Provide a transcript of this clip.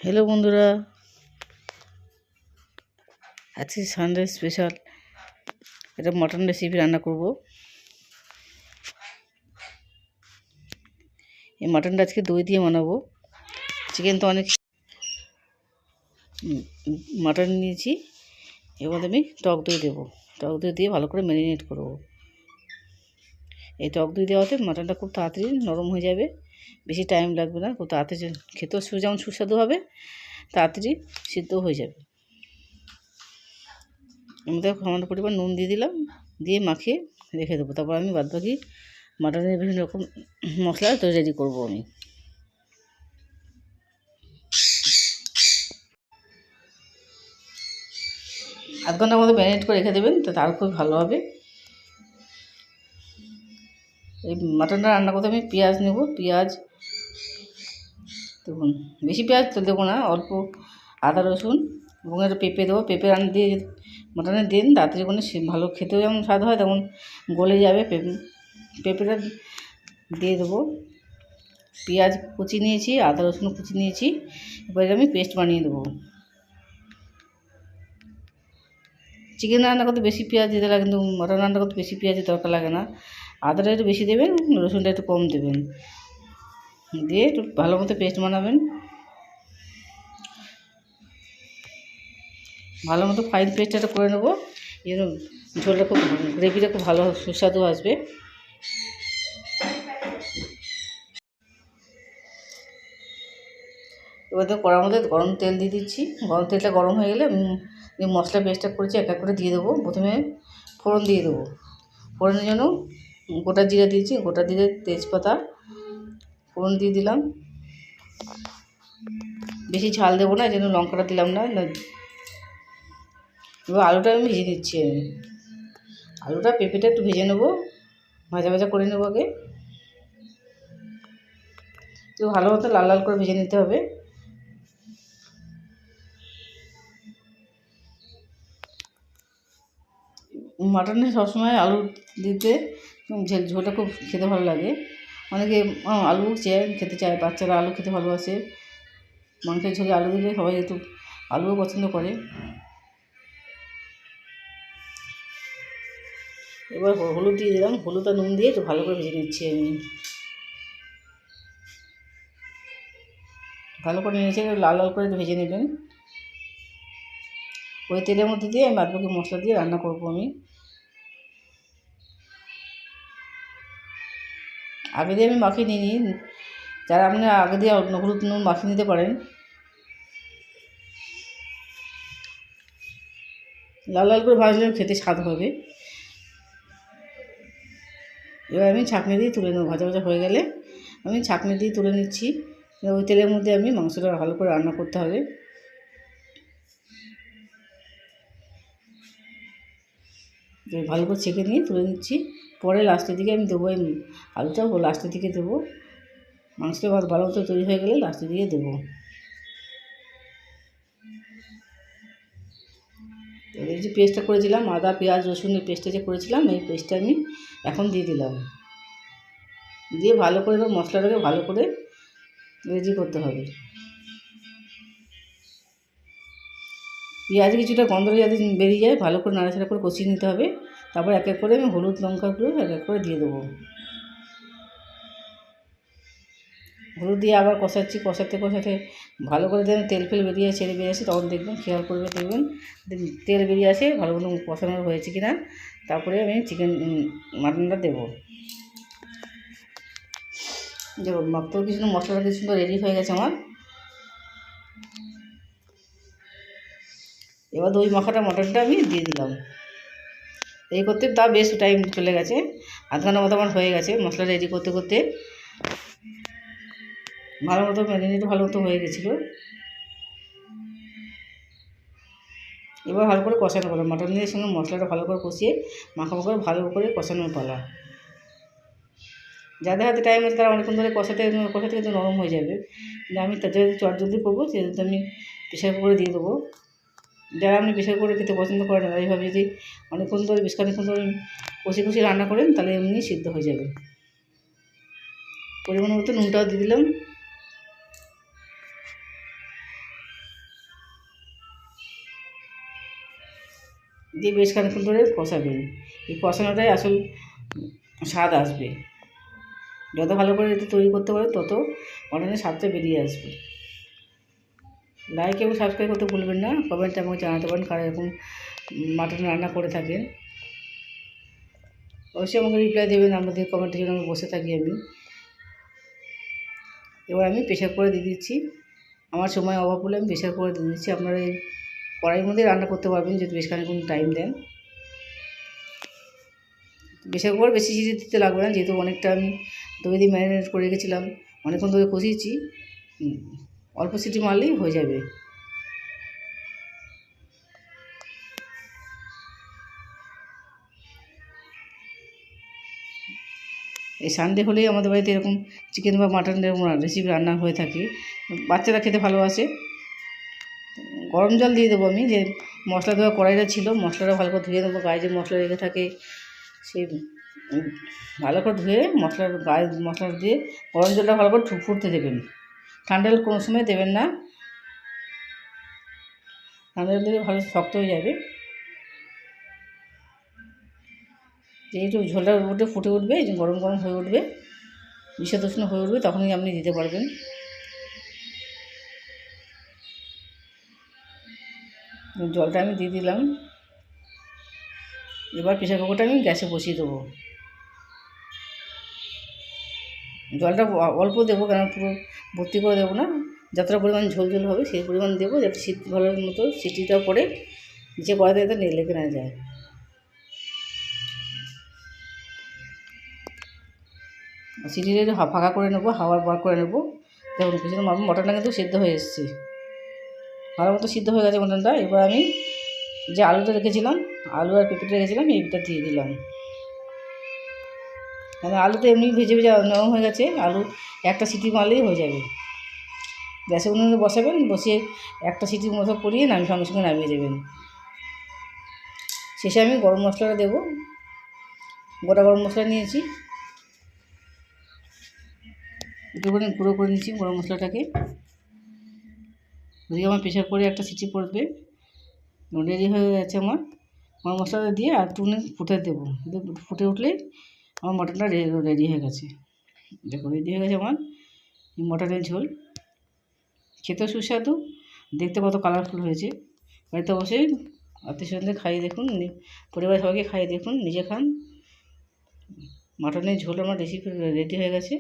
Hello বন্ধুরা, আজকে Sunday special এটা মটন রেসিপি রান্না করব। এই মটনটা আজকে দই দিয়ে বানাবো। চিকেন তো অনেক মটন নিয়েছি, এবার আমি টক দই দেবো। টক দই দিয়ে ভালো করে ম্যারিনেট করব। এই টক দই দেওয়াতে মটনটা খুব তাড়াতাড়ি নরম হয়ে যাবে, বেশি টাইম লাগবে না, খুব তাড়াতাড়ি খেতেও যেমন সুস্বাদু হবে, তাড়াতাড়ি সিদ্ধও হয়ে যাবে। আমি তো সামান্য পরিমাণ নুন দিয়ে দিলাম, দিয়ে মাখিয়ে রেখে দেবো। তারপর আমি বাদবাকি মাটনের বিভিন্ন রকম মশলা তো রেডি করবো। আমি আধ ঘন্টার মতো ম্যারিনেট করে রেখে দেবেন, তো তার খুব ভালো হবে। এই মাটনটা রান্না করতে আমি পেঁয়াজ নেব। পেঁয়াজ দেখুন, বেশি পেঁয়াজ তো দেবো না, অল্প আদা রসুন এবং একটা পেঁপে দেবো। পেঁপে রান্না দিয়ে মাটনে দিন, তাড়াতাড়ি করে ভালো খেতেও যেমন স্বাদ হয়, তেমন গলে যাবে। পেঁপেটা দিয়ে দেবো। পেঁয়াজ কুচি নিয়েছি, আদা রসুন কুচি নিয়েছি, এবারে আমি পেস্ট বানিয়ে দেবো। চিকেন রান্না করতে বেশি পেঁয়াজ দিতে লাগে, কিন্তু মটন রান্না করতে বেশি পেঁয়াজের দরকার লাগে না। আদাটা একটু বেশি দেবেন, রসুনটা একটু কম দেবেন, দিয়ে একটু ভালো মতো পেস্ট বানাবেন। ভালো মতো ফাইন পেস্টটা করে নেবো, যেন ঝোলটা খুব গ্রেভিটা খুব ভালো সুস্বাদু আসবে। এবার তো কড়ার মধ্যে গরম তেল দিয়ে দিচ্ছি। গরম তেলটা গরম হয়ে গেলে যে মশলা পেস্টটা করেছি এক এক করে দিয়ে দেবো। প্রথমে ফোড়ন দিয়ে দেবো। ফোড়নের জন্য গোটা জিরা দিয়েছি, গোটা জিরে তেজপাতা ফোড়ন দিয়ে দিলাম। বেশি ঝাল দেবো না, এই জন্য লঙ্কাটা দিলাম না। এবার আলুটা আমি ভেজে দিচ্ছি। আমি আলুটা পেঁপেটা একটু ভেজে নেবো, ভাজা ভাজা করে নেবো আগে। তো ভালো মতো লাল লাল করে ভেজে নিতে হবে। মাটনে সবসময় আলু দিতে ঝোলটা খুব খেতে ভালো লাগে। অনেকে আলু খেতে চায়, বাচ্চারা আলু খেতে ভালোবাসে। মাংসের ঝোলে আলু দিলে সবাই একটু আলুও পছন্দ করে। এবার হলুদ দিয়ে দিলাম, হলুদ আর নুন দিয়ে একটু ভালো করে ভেজে নিচ্ছি। আমি ভালো করে নিয়েছি, লাল লাল করে একটু ভেজে নেবেন। ওই তেলের মধ্যে দিয়ে আমি বাদবাকি মশলা দিয়ে রান্না করবো। আমি আগে দিয়ে আমি মাখিয়ে নিই। যারা আপনি আগে দিয়ে হলুদ নুন মাখিয়ে নিতে পারেন। লাল লাল করে ভাজলে খেতে স্বাদ হবে। এবার আমি ছাঁকনি দিয়ে তুলে নেবো। ভাজা ভাজা হয়ে গেলে আমি ছাঁকনি দিয়ে তুলে নিচ্ছি। ওই তেলের মধ্যে আমি মাংসটা ভালো করে রান্না করতে হবে। ভালো করে ছেঁকে নিয়ে তুলে নিচ্ছি। পরে লাস্টের দিকে আমি দেবো, এই আলুটাও লাস্টের দিকে দেবো। মাংসটা ভালো মতো তৈরি হয়ে গেলে লাস্টের দিকে দেবো। এই যে পেস্টটা করেছিলাম, আদা পেঁয়াজ রসুনের পেস্টটা যে করেছিলাম, এই পেস্টটা আমি এখন দিয়ে দিলাম। দিয়ে ভালো করে মশলাটাকে ভালো করে রেডি করতে হবে। পেঁয়াজ কিছুটা গন্ধ যাতে বেরিয়ে যায়, ভালো করে নাড়াচাড়া করে কষিয়ে নিতে হবে। তারপর এক এক করে আমি হলুদ লঙ্কাগুলো এক এক করে দিয়ে দেবো। হলুদ দিয়ে আবার কষাচ্ছি, কষাতে কষাতে ভালো করে যেন তেল ফেল বেরিয়ে ছেড়ে বেরিয়ে আসে, তখন দেখবেন খেয়াল করবে, দেখবেন তেল বেরিয়ে আসে, ভালো মতো কষানো হয়েছে কি না। তারপরে আমি মাটনটা দেবো। দেখুন মাত্র কিছু মশলাটা কিছু সুন্দর রেডি হয়ে গেছে আমার। এবার দই মাখাটা মটনটা আমি দিয়ে দিলাম। এই করতে তা বেশ টাইম চলে গেছে, আধ ঘন্টার মতো আমার হয়ে গেছে মশলা রেডি করতে করতে। ভালো মতো ম্যারিনেট ভালো মতো হয়ে গেছিলো। এবার ভালো করে কষানো পালা, মটনের সঙ্গে মশলাটা ভালো করে কষিয়ে মাখা করে ভালো করে কষানোর পালা। যাদের হাতে টাইম আছে তারা অনেকক্ষণ ধরে কষাতে কষাতে কিন্তু নরম হয়ে যাবে। কিন্তু আমি তাদের চটজলদি করবো, সেহেতু আমি প্রেশার কুকারে দিয়ে দেবো। যারা আপনি প্রেশার কুকারে খেতে পছন্দ করেন না, এইভাবে যদি অনেকক্ষণ ধরে বেশ খানিকক্ষণ ধরে কষি কষি রান্না করেন, তাহলে এমনি সিদ্ধ হয়ে যাবে। পরিমাণ মতো নুনটাও দিয়ে দিলাম। দিয়ে বেশ খানিক্ষণ ধরে কষাবেন। এই কষানোটাই আসল স্বাদ আসবে। যত ভালো করে এটা তৈরি করতে পারবে তত মটনের স্বাদটা বেরিয়ে আসবে। লাইক এবং সাবস্ক্রাইব করতে ভুলবেন না। কমেন্টে আমাকে জানাতে পারেন কারা এরকম মাটন রান্না করে থাকেন। অবশ্যই আমাকে রিপ্লাই দেবেন আপনাদের কমেন্টের জন্য আমি বসে থাকি আমি। এবার আমি প্রেশার কুকারে দিয়ে দিচ্ছি। আমার সময় অভাব হলে আমি প্রেশার কুকারে দিয়ে দিচ্ছি। আপনারা এই কড়াইয়ের মধ্যে রান্না করতে পারবেন যদি বেশ খানিকক্ষণ টাইম দেন। প্রেশার কুকার বেশি সিটি দিতে লাগবে না, যেহেতু অনেকটা আমি দই দিয়ে ম্যারিনেট করে রেখেছিলাম, অনেকক্ষণ ধরে কষিয়েছি, অল্প সিটি মারলেই হয়ে যাবে। এই সানডে হলেই আমাদের বাড়িতে এরকম চিকেন বা মাটন এরকম রেসিপি রান্না হয়ে থাকে। বাচ্চারা খেতে ভালোবাসে। গরম জল দিয়ে দেবো আমি, যে মশলা দেওয়া কড়াইটা ছিল, মশলাটা ভালো করে ধুয়ে দেবো। গায়ে যে মশলা রেখে থাকে সেই ভালো করে ধুয়ে মশলার গায়ে মশলাটা দিয়ে গরম জলটা ভালো করে ফুটতে দেবেন। ঠান্ডা জল কোনো সময় দেবেন না, ঠান্ডা জল দিলে ভালো শক্ত হয়ে যাবে। যেহেতু ঝোলটা উঠে ফুটে উঠবে, গরম গরম হয়ে উঠবে, বিষাদ উষ্ণ হয়ে উঠবে, তখনই আপনি দিতে পারবেন। জলটা আমি দিয়ে দিলাম। এবার প্রেসার কুকারটা আমি গ্যাসে বসিয়ে দেবো। জলটা অল্প দেবো, কারণ পুরো ভর্তি করে দেবো না। যতটা পরিমাণ ঝোল ঝোল হবে সেই পরিমাণ দেবো, যাতে ভালো মতো সিটিটা পড়ে নিচে কড়াইতে যাতে লেগে না যায়। সিটিটা একটু ফাঁকা করে নেবো, হাওয়া বার করে নেবো। দেখুন কিছু মটনটা কিন্তু সিদ্ধ হয়ে এসেছে, ভালো মতো সিদ্ধ হয়ে গেছে মটনটা। এবার আমি যে আলুটা রেখেছিলাম, আলু আর পেঁপেটা রেখেছিলাম, এইটা দিয়ে দিলাম। কারণ আলু তো এমনি ভেজে ভেজে নরম হয়ে গেছে, আলু একটা সিটি মারলেই হয়ে যাবে। গ্যাসে উনুনে বসাবেন, বসিয়ে একটা সিটির মতো করিয়ে সঙ্গে সঙ্গে নামিয়ে দেবেন। শেষে আমি গরম মশলাটা দেবো। গোটা গরম মশলা নিয়েছি, একটুখানি গুঁড়ো করে নিয়েছি গরম মশলাটাকে। যদি আমার প্রেশার করে একটা সিটি পড়বে, রেডি হয়ে গেছে আমার। গরম মশলাটা দিয়ে আর একটুখানি ফুটে দেবো, ফুটে উঠলেই আমার মটনটা রেডি হয়ে গেছে। দেখো রেডি হয়ে গেছে আমার মটনের ঝোল। খেতেও সুস্বাদু, দেখতে কত কালারফুল হয়েছে। বাড়িতে অবশ্যই আত্মীয় স্বজনদের খাইয়ে দেখুন, পরিবারের সবাইকে খাইয়ে দেখুন, নিজে খান। মাটনের ঝোল আমার রেসিপি রেডি হয়ে গেছে।